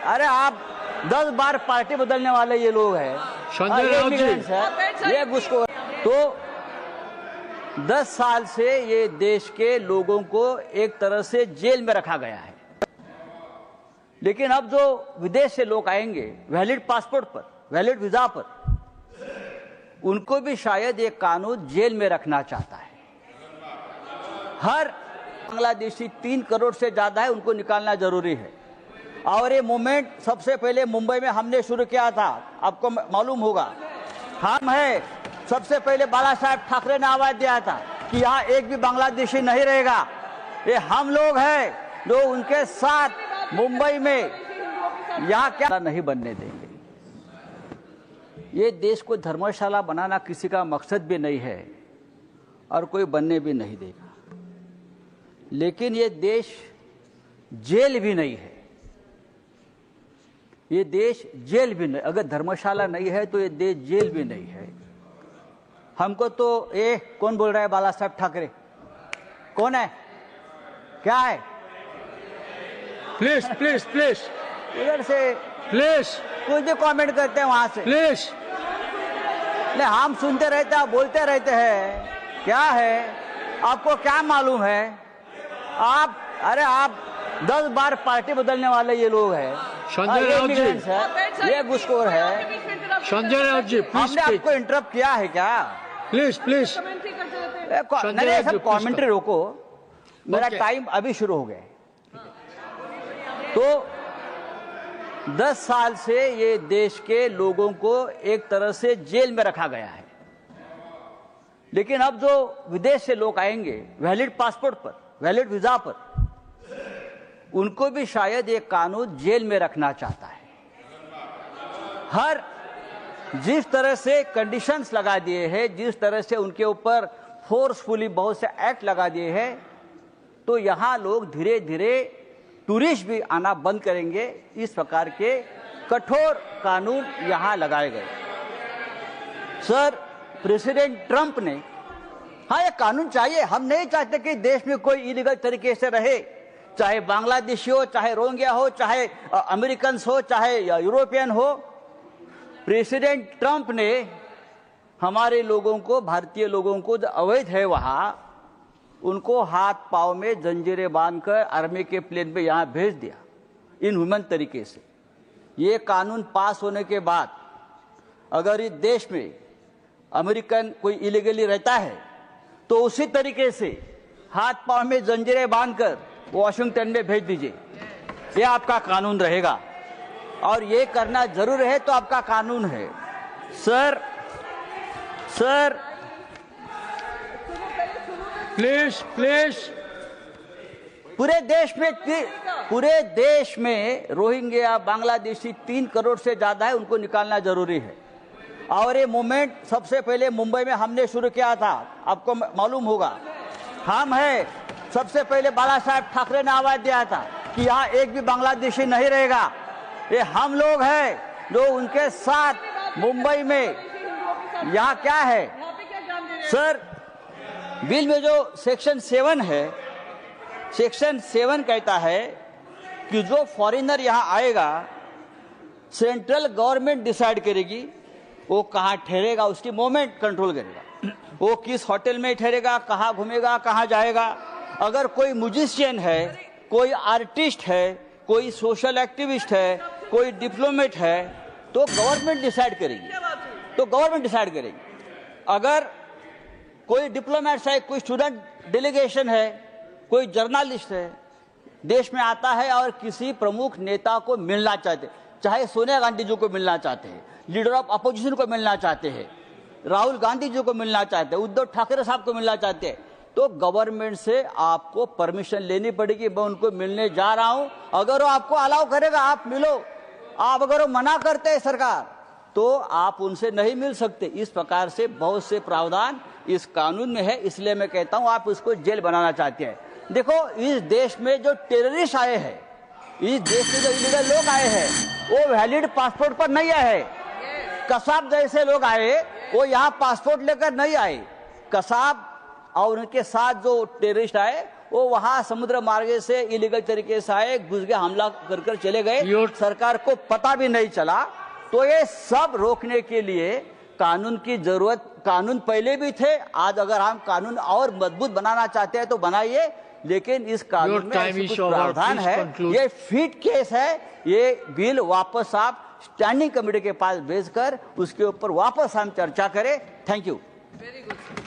अरे आप 10 बार पार्टी बदलने वाले ये लोग हैं। संजय राउत जी, ये घुसखोर। तो 10 साल से ये देश के लोगों को एक तरह से जेल में रखा गया है। लेकिन अब जो विदेश से लोग आएंगे वैलिड पासपोर्ट पर, वैलिड वीजा पर, उनको भी शायद ये कानून जेल में रखना चाहता है। हर बांग्लादेशी 3 करोड़ से ज्यादा है, उनको निकालना जरूरी है। और ये मूवमेंट सबसे पहले मुंबई में हमने शुरू किया था, आपको मालूम होगा। हम है, सबसे पहले बाला साहेब ठाकरे ने आवाज दिया था कि यहाँ एक भी बांग्लादेशी नहीं रहेगा। ये हम लोग हैं जो उनके साथ मुंबई में यहाँ क्या नहीं बनने देंगे। ये देश को धर्मशाला बनाना किसी का मकसद भी नहीं है और कोई बनने भी नहीं देगा। लेकिन ये देश जेल भी नहीं है। ये देश जेल भी नहीं, अगर धर्मशाला नहीं है तो ये देश जेल भी नहीं है। हमको तो ये कौन बोल रहा है? बाला साहेब ठाकरे कौन है? क्या है? प्लीज प्लीज प्लीज इधर से प्लीज कुछ भी कमेंट करते हैं वहां से। प्लीज नहीं, हम सुनते रहते हैं, बोलते रहते हैं। क्या है? आपको क्या मालूम है? अरे आप 10 बार पार्टी बदलने वाले ये लोग हैं। संजय राउत जी, ये घुसखोर है। संजय राउत जी, हमने आपको इंटरप्ट किया है क्या? प्लीज प्लीज नहीं, सब कमेंट्री रोको। मेरा टाइम अभी शुरू हो गया। तो 10 साल से ये देश के लोगों को एक तरह से जेल में रखा गया है। लेकिन अब जो विदेश से लोग आएंगे वैलिड पासपोर्ट पर, वैलिड वीजा पर, उनको भी शायद ये कानून जेल में रखना चाहता है। हर जिस तरह से कंडीशंस लगा दिए हैं, जिस तरह से उनके ऊपर फोर्सफुली बहुत से एक्ट लगा दिए हैं, तो यहाँ लोग धीरे धीरे टूरिस्ट भी आना बंद करेंगे। इस प्रकार के कठोर कानून यहाँ लगाए गए। सर, प्रेसिडेंट ट्रंप ने, हाँ ये कानून चाहिए। हम नहीं चाहते कि देश में कोई इलीगल तरीके से रहे, चाहे बांग्लादेशी हो, चाहे रोहिंग्या हो, चाहे अमेरिकन हो, चाहे यूरोपियन हो। प्रेसिडेंट ट्रंप ने हमारे लोगों को, भारतीय लोगों को जो अवैध है वहाँ, उनको हाथ पांव में जंजीरें बांधकर आर्मी के प्लेन पे यहाँ भेज दिया इनह्यूमन तरीके से। ये कानून पास होने के बाद अगर इस देश में अमेरिकन कोई इलीगली रहता है तो उसी तरीके से हाथ पांव में जंजीरें बांधकर वॉशिंगटन में भेज दीजिए। ये आपका कानून रहेगा और ये करना जरूर है, तो आपका कानून है। सर प्लीज प्लीज पूरे देश में रोहिंग्या, बांग्लादेशी 3 करोड़ से ज्यादा है, उनको निकालना जरूरी है। और ये मूवमेंट सबसे पहले मुंबई में हमने शुरू किया था, आपको मालूम होगा। हम है, सबसे पहले बाला साहेब ठाकरे ने आवाज दिया था कि यहाँ एक भी बांग्लादेशी नहीं रहेगा। ये हम लोग हैं जो उनके साथ मुंबई में यहाँ क्या है? सर, बिल में जो सेक्शन 7 है, सेक्शन 7 कहता है कि जो फॉरेनर यहाँ आएगा, सेंट्रल गवर्नमेंट डिसाइड करेगी वो कहाँ ठहरेगा, उसकी मूवमेंट कंट्रोल करेगा। वो किस होटल में ठहरेगा, कहाँ घूमेगा, कहाँ जाएगा। अगर कोई म्यूजिशियन है, कोई आर्टिस्ट है, कोई सोशल एक्टिविस्ट है, कोई डिप्लोमेट है, तो गवर्नमेंट डिसाइड करेगी। अगर कोई डिप्लोमेट है, कोई स्टूडेंट डेलीगेशन है, कोई जर्नलिस्ट है, देश में आता है और किसी प्रमुख नेता को मिलना चाहते, चाहे सोनिया गांधी जी को मिलना चाहते हैं, लीडर ऑफ अपोजिशन को मिलना चाहते हैं, राहुल गांधी जी को मिलना चाहते हैं, उद्धव ठाकरे साहब को मिलना चाहते हैं, तो गवर्नमेंट से आपको परमिशन लेनी पड़ेगी। मैं उनको मिलने जा रहा हूं, अगर वो आपको अलाउ करेगा आप मिलो। आप अगर वो मना करते हैं सरकार, तो आप उनसे नहीं मिल सकते। इस प्रकार से बहुत से प्रावधान इस कानून में है। इसलिए मैं कहता हूं आप उसको जेल बनाना चाहते हैं। देखो, इस देश में जो टेररिस्ट आए हैं, इस देश में जो इलीगल लोग आए हैं, वो वैलिड पासपोर्ट पर नहीं आए। कसाब जैसे लोग आए, वो यहाँ पासपोर्ट लेकर नहीं आए। कसाब और उनके साथ जो टेररिस्ट आए, वो वहां समुद्र मार्ग से इलीगल तरीके से आए, घुस गए, हमला कर कर चले गए, सरकार को पता भी नहीं चला। तो ये सब रोकने के लिए कानून की जरूरत, कानून पहले भी थे, आज अगर हम कानून और मजबूत बनाना चाहते हैं तो बनाइए, लेकिन इस कानून में ऐसे कुछ प्रावधान है, ये फिट केस है, ये बिल वापस आप स्टैंडिंग कमेटी के पास भेजकर उसके ऊपर वापस हम चर्चा करें। Thank you. Very good.